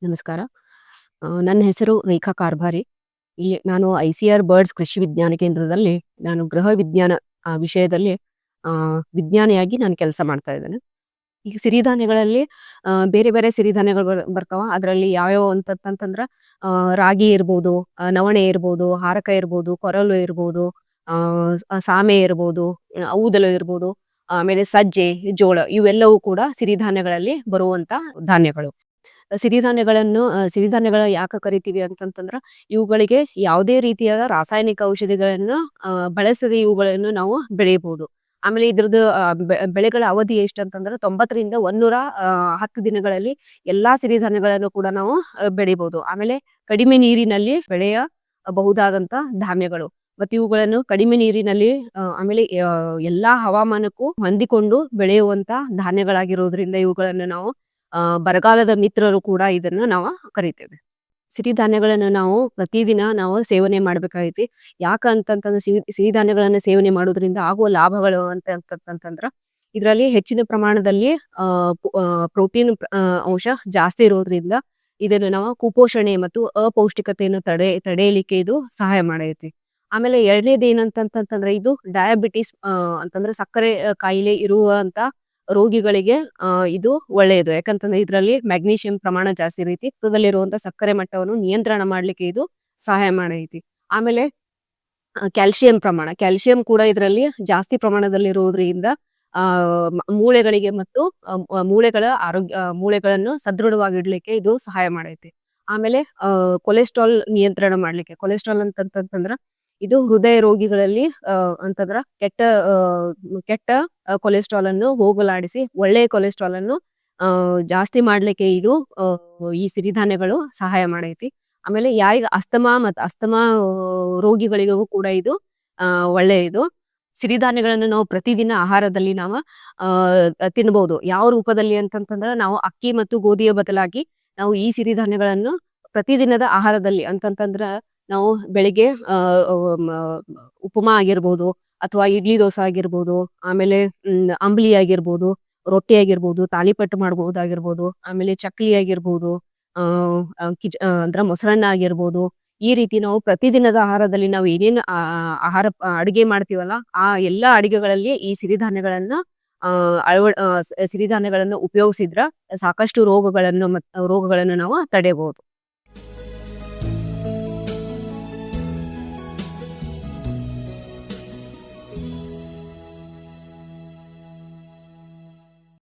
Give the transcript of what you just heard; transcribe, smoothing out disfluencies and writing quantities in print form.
ನಮಸ್ಕಾರ. ನನ್ನ ಹೆಸರು ರೇಖಾ ಕಾರ್ಭಾರಿ. ಇಲ್ಲಿ ನಾನು ಐಸಿಆರ್ ಬರ್ಡ್ಸ್ ಕೃಷಿ ವಿಜ್ಞಾನ ಕೇಂದ್ರದಲ್ಲಿ ನಾನು ಗೃಹ ವಿಜ್ಞಾನ ವಿಷಯದಲ್ಲಿ ವಿಜ್ಞಾನಿಯಾಗಿ ನಾನು ಕೆಲಸ ಮಾಡ್ತಾ ಇದ್ದೇನೆ. ಈಗ ಸಿರಿಧಾನ್ಯಗಳಲ್ಲಿ ಬೇರೆ ಬೇರೆ ಸಿರಿಧಾನ್ಯಗಳು ಬರ್ತಾವ. ಅದರಲ್ಲಿ ಯಾವ್ಯಾವು ಅಂತಂತಂದ್ರ ರಾಗಿ ಇರ್ಬೋದು, ನವಣೆ ಇರ್ಬೋದು, ಹಾರಕ ಇರ್ಬೋದು, ಕೊರಲು ಇರ್ಬೋದು, ಸಾಮೆ ಇರ್ಬೋದು, ಊದಲು ಇರ್ಬೋದು, ಆಮೇಲೆ ಸಜ್ಜೆ, ಜೋಳ ಇವೆಲ್ಲವೂ ಕೂಡ ಸಿರಿಧಾನ್ಯಗಳಲ್ಲಿ ಬರುವಂತ ಧಾನ್ಯಗಳು. ಸಿರಿಧಾನ್ಯಗಳ ಯಾಕ ಕರಿತೀವಿ ಅಂತಂತಂದ್ರ ಇವುಗಳಿಗೆ ಯಾವುದೇ ರೀತಿಯಾದ ರಾಸಾಯನಿಕ ಔಷಧಿಗಳನ್ನು ಬಳಸದೆ ಇವುಗಳನ್ನು ನಾವು ಬೆಳೆಯಬಹುದು. ಆಮೇಲೆ ಇದ್ರದ್ದು ಬೆಳೆಗಳ ಅವಧಿ ಎಷ್ಟಂತಂದ್ರ 90ರಿಂದ 110 ದಿನಗಳಲ್ಲಿ ಎಲ್ಲಾ ಸಿರಿಧಾನ್ಯಗಳನ್ನು ಕೂಡ ನಾವು ಬೆಳಿಬಹುದು. ಆಮೇಲೆ ಕಡಿಮೆ ನೀರಿನಲ್ಲಿ ಬೆಳೆಯ ಬಹುದಾದಂತ ಧಾನ್ಯಗಳು. ಮತ್ತೆ ಇವುಗಳನ್ನು ಕಡಿಮೆ ನೀರಿನಲ್ಲಿ ಆಮೇಲೆ ಎಲ್ಲಾ ಹವಾಮಾನಕ್ಕೂ ಹೊಂದಿಕೊಂಡು ಬೆಳೆಯುವಂತ ಧಾನ್ಯಗಳಾಗಿರೋದ್ರಿಂದ ಇವುಗಳನ್ನು ನಾವು ಬರಗಾಲದ ಮಿತ್ರರು ಕೂಡ ಇದನ್ನು ನಾವು ಕರಿತೇವೆ. ಸಿರಿಧಾನ್ಯಗಳನ್ನು ನಾವು ಪ್ರತಿದಿನ ನಾವು ಸೇವನೆ ಮಾಡ್ಬೇಕಾಗೈತಿ. ಯಾಕ ಅಂತಂತಂದ್ರೆ ಸಿರಿಧಾನ್ಯಗಳನ್ನ ಸೇವನೆ ಮಾಡೋದ್ರಿಂದ ಆಗುವ ಲಾಭಗಳು ಅಂತಂತಂದ್ರ ಇದರಲ್ಲಿ ಹೆಚ್ಚಿನ ಪ್ರಮಾಣದಲ್ಲಿ ಪ್ರೋಟೀನ್ ಅಂಶ ಜಾಸ್ತಿ ಇರೋದ್ರಿಂದ ಇದನ್ನು ನಾವು ಕುಪೋಷಣೆ ಮತ್ತು ಅಪೌಷ್ಟಿಕತೆಯನ್ನು ತಡೆಯಲಿಕ್ಕೆ ಇದು ಸಹಾಯ ಮಾಡೈತಿ. ಆಮೇಲೆ ಎರಡನೇದು ಏನಂತಂತಂದ್ರೆ ಇದು ಡಯಾಬಿಟಿಸ್ ಅಂತಂದ್ರೆ ಸಕ್ಕರೆ ಕಾಯಿಲೆ ಇರುವಂತ ರೋಗಿಗಳಿಗೆ ಇದು ಒಳ್ಳೆಯದು. ಯಾಕಂತಂದ್ರೆ ಇದರಲ್ಲಿ ಮ್ಯಾಗ್ನೀಷಿಯಂ ಪ್ರಮಾಣ ಜಾಸ್ತಿ ಇರೈತಿ. ರಕ್ತದಲ್ಲಿರುವಂತ ಸಕ್ಕರೆ ಮಟ್ಟವನ್ನು ನಿಯಂತ್ರಣ ಮಾಡ್ಲಿಕ್ಕೆ ಇದು ಸಹಾಯ ಮಾಡೈತಿ. ಆಮೇಲೆ ಕ್ಯಾಲ್ಸಿಯಂ ಕೂಡ ಇದರಲ್ಲಿ ಜಾಸ್ತಿ ಪ್ರಮಾಣದಲ್ಲಿ ಇರುವುದರಿಂದ ಮೂಳೆಗಳಿಗೆ ಮತ್ತು ಮೂಳೆಗಳನ್ನು ಸದೃಢವಾಗಿಡ್ಲಿಕ್ಕೆ ಇದು ಸಹಾಯ ಮಾಡೈತಿ. ಆಮೇಲೆ ಕೊಲೆಸ್ಟ್ರಾಲ್ ನಿಯಂತ್ರಣ ಮಾಡ್ಲಿಕ್ಕೆ, ಕೊಲೆಸ್ಟ್ರಾಲ್ ಅಂತಂತಂದ್ರ ಇದು ಹೃದಯ ರೋಗಿಗಳಲ್ಲಿ ಅಂತಂದ್ರ ಕೆಟ್ಟ ಕೊಲೆಸ್ಟ್ರಾಲ್ ಅನ್ನು ಹೋಗಲಾಡಿಸಿ ಒಳ್ಳೆಯ ಕೊಲೆಸ್ಟ್ರಾಲ್ ಅನ್ನು ಜಾಸ್ತಿ ಮಾಡ್ಲಿಕ್ಕೆ ಇದು ಈ ಸಿರಿಧಾನ್ಯಗಳು ಸಹಾಯ ಮಾಡೈತಿ. ಆಮೇಲೆ ಯಾರಿಗೆ ಅಸ್ತಮಾ ರೋಗಿಗಳಿಗೂ ಕೂಡ ಇದು ಒಳ್ಳೆಯದು. ಸಿರಿಧಾನ್ಯಗಳನ್ನು ನಾವು ಪ್ರತಿದಿನ ಆಹಾರದಲ್ಲಿ ನಾವು ತಿನ್ಬಹುದು. ಯಾವ ರೂಪದಲ್ಲಿ ಅಂತಂತಂದ್ರೆ ನಾವು ಅಕ್ಕಿ ಮತ್ತು ಗೋಧಿಯ ಬದಲಾಗಿ ನಾವು ಈ ಸಿರಿಧಾನ್ಯಗಳನ್ನು ಪ್ರತಿದಿನದ ಆಹಾರದಲ್ಲಿ ಅಂತಂತಂದ್ರ ನಾವು ಬೆಳಿಗ್ಗೆ ಉಪಮಾ ಆಗಿರ್ಬೋದು, ಅಥವಾ ಇಡ್ಲಿ ದೋಸೆ ಆಗಿರ್ಬೋದು, ಆಮೇಲೆ ಅಂಬ್ಲಿ ಆಗಿರ್ಬೋದು, ರೊಟ್ಟಿ ಆಗಿರ್ಬೋದು, ತಾಲಿಪಟ್ಟು ಮಾಡಬಹುದಾಗಿರ್ಬೋದು, ಆಮೇಲೆ ಚಕ್ಲಿ ಆಗಿರ್ಬೋದು, ಅಂದ್ರ ಮೊಸರನ್ನ ಆಗಿರ್ಬೋದು. ಈ ರೀತಿ ನಾವು ಪ್ರತಿದಿನದ ಆಹಾರದಲ್ಲಿ ನಾವು ಏನೇನು ಆಹಾರ ಅಡಿಗೆ ಮಾಡ್ತೀವಲ್ಲ ಆ ಎಲ್ಲಾ ಅಡಿಗೆಗಳಲ್ಲಿ ಈ ಸಿರಿಧಾನ್ಯಗಳನ್ನ ಉಪಯೋಗಿಸಿದ್ರ ಸಾಕಷ್ಟು ರೋಗಗಳನ್ನು ನಾವು ತಡೆಯಬಹುದು.